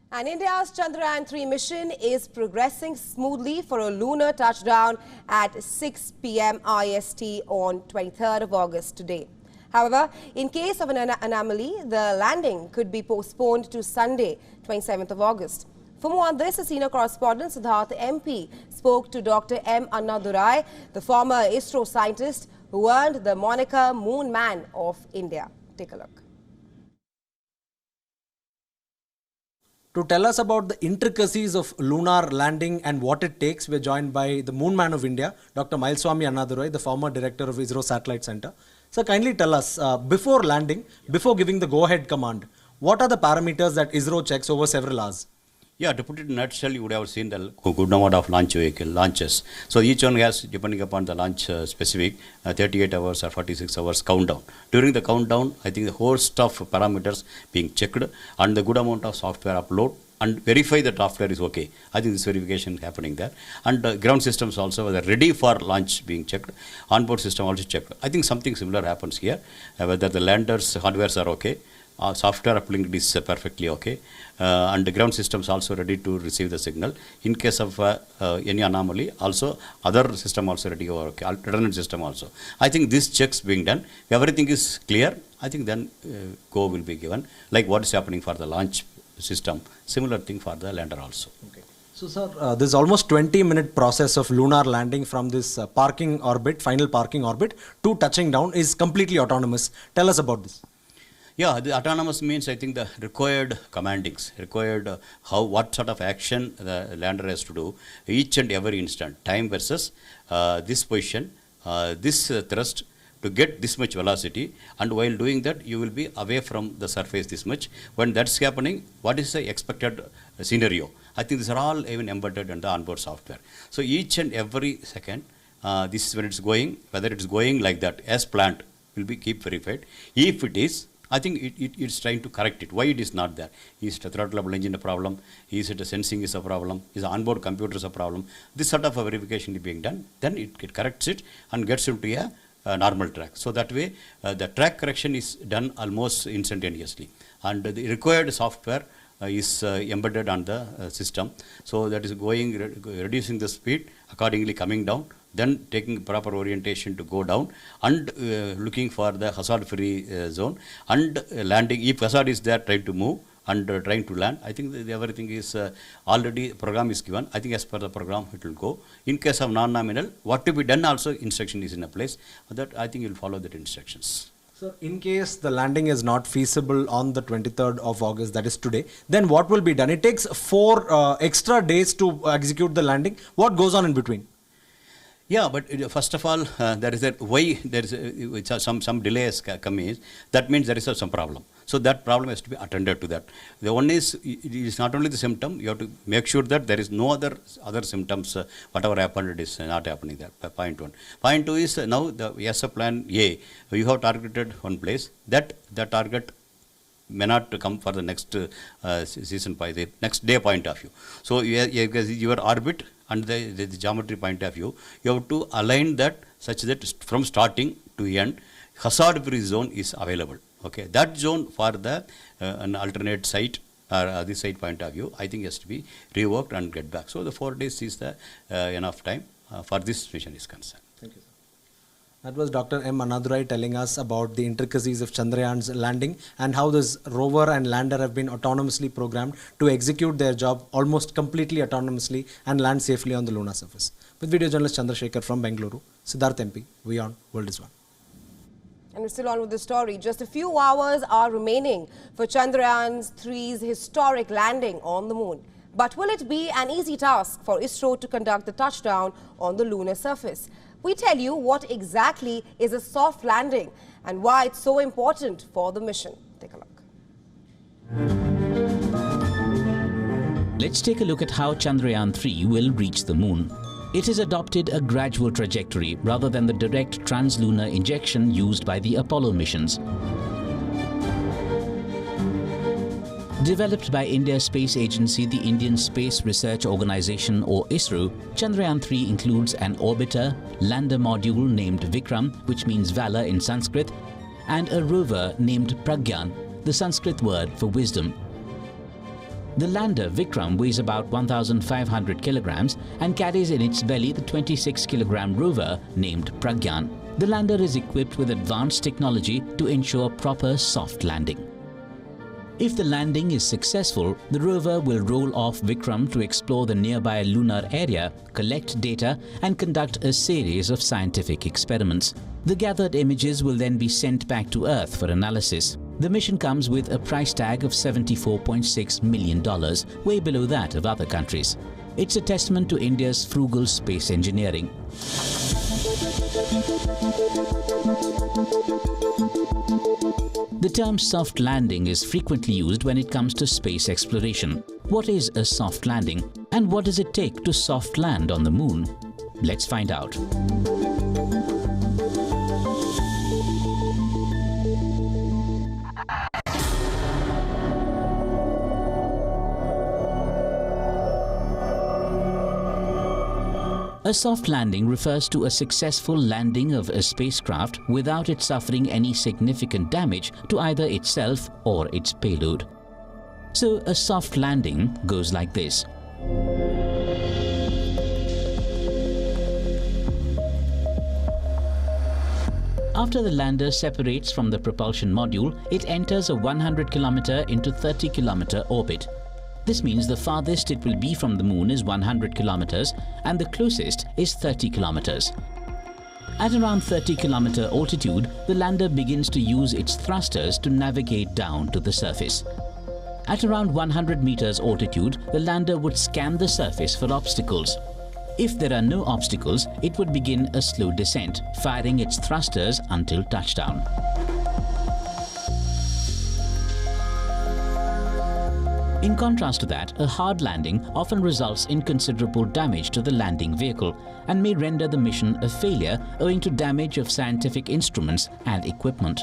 And India's Chandrayaan-3 mission is progressing smoothly for a lunar touchdown at 6 p.m. IST on 23rd of August today. However, in case of an anomaly, the landing could be postponed to Sunday, 27th of August. For more on this, a senior correspondent, Siddharth MP, spoke to Dr Annadurai, the former ISRO scientist who earned the moniker Moon Man of India. Take a look. To tell us about the intricacies of lunar landing and what it takes, we are joined by the Moon Man of India, Dr Mylswamy Annadurai, the former director of ISRO Satellite Center. So kindly tell us, before landing, before giving the go-ahead command, what are the parameters that ISRO checks over several hours? Yeah, to put it in a nutshell, you would have seen the good number of launches. So each one has, depending upon the launch specific, 38 hours or 46 hours countdown. During the countdown, I think the host of parameters being checked and the good amount of software upload and verify that software is okay. I think this verification is happening there. And ground systems also are ready for launch being checked. Onboard system also checked. I think something similar happens here, whether the landers' hardwares are okay. Software uplink is perfectly okay, and the ground systems also ready to receive the signal. In case of any anomaly, also other system also ready or okay, alternate system also. I think this checks being done. If everything is clear, I think then go will be given, like what is happening for the launch system. Similar thing for the lander also. Okay. So sir, this almost 20-minute process of lunar landing from this parking orbit, final parking orbit, to touching down is completely autonomous. Tell us about this. Yeah, the autonomous means I think the required commandings, what sort of action the lander has to do each and every instant, time versus this position, this thrust to get this much velocity, and while doing that you will be away from the surface this much. When that's happening, what is the expected scenario? I think these are all even embedded in the onboard software. So each and every second, this is when it's going, whether it's going like that as planned will be keep verified. If it is, I think it's trying to correct it. Why it is not there? Is the throttleable engine a problem? Is it a sensing is a problem? Is the onboard computers a problem? This sort of a verification is being done. Then it corrects it and gets into a normal track. So that way, the track correction is done almost instantaneously. And the required software is embedded on the system. So that is going, reducing the speed, accordingly coming down, then taking proper orientation to go down and looking for the hazard-free zone and landing. If hazard is there, trying to move and trying to land. I think everything is already, program is given. I think as per the program it will go. In case of non-nominal, what to be done also, instruction is in a place. That I think you will follow that instructions. So in case the landing is not feasible on the 23rd of August, that is today, then what will be done? It takes 4 extra days to execute the landing. What goes on in between? Yeah, but first of all, there is some delay has come in. That means there is some problem. So that problem has to be attended to that. The one is, it is not only the symptom, you have to make sure that there is no other symptoms, whatever happened, it is not happening there, point one. Point two is, now the ESA plan A, you have targeted one place, that the target may not come for the next season by the next day point of view. So your orbit and the geometry point of view, you have to align that such that from starting to end, hazard-free zone is available. Okay, that zone for the an alternate site or this site point of view, I think has to be reworked and get back. So the 4 days is the enough time for this mission is concerned. Thank you, sir. That was Dr. M. Annadurai telling us about the intricacies of Chandrayaan's landing and how this rover and lander have been autonomously programmed to execute their job almost completely autonomously and land safely on the lunar surface. With video journalist Chandrasekhar from Bengaluru, Siddharth MP, WION World is One. And we're still on with the story. Just a few hours are remaining for Chandrayaan-3's historic landing on the moon. But will it be an easy task for ISRO to conduct the touchdown on the lunar surface? We tell you what exactly is a soft landing and why it's so important for the mission. Take a look. Let's take a look at how Chandrayaan-3 will reach the moon. It has adopted a gradual trajectory rather than the direct translunar injection used by the Apollo missions. Developed by India's space agency, the Indian Space Research Organisation or ISRO, Chandrayaan-3 includes an orbiter, lander module named Vikram, which means valor in Sanskrit, and a rover named Pragyan, the Sanskrit word for wisdom. The lander Vikram weighs about 1,500 kilograms and carries in its belly the 26-kilogram rover named Pragyan. The lander is equipped with advanced technology to ensure proper soft landing. If the landing is successful, the rover will roll off Vikram to explore the nearby lunar area, collect data and conduct a series of scientific experiments. The gathered images will then be sent back to Earth for analysis. The mission comes with a price tag of $74.6 million, way below that of other countries. It's a testament to India's frugal space engineering. The term soft landing is frequently used when it comes to space exploration. What is a soft landing? And what does it take to soft land on the moon? Let's find out. A soft landing refers to a successful landing of a spacecraft without it suffering any significant damage to either itself or its payload. So a soft landing goes like this. After the lander separates from the propulsion module, it enters a 100-kilometer into 30-kilometer orbit. This means the farthest it will be from the moon is 100 kilometers and the closest is 30 kilometers. At around 30-kilometer altitude, the lander begins to use its thrusters to navigate down to the surface. At around 100 meters altitude, the lander would scan the surface for obstacles. If there are no obstacles, it would begin a slow descent, firing its thrusters until touchdown. In contrast to that, a hard landing often results in considerable damage to the landing vehicle and may render the mission a failure owing to damage of scientific instruments and equipment.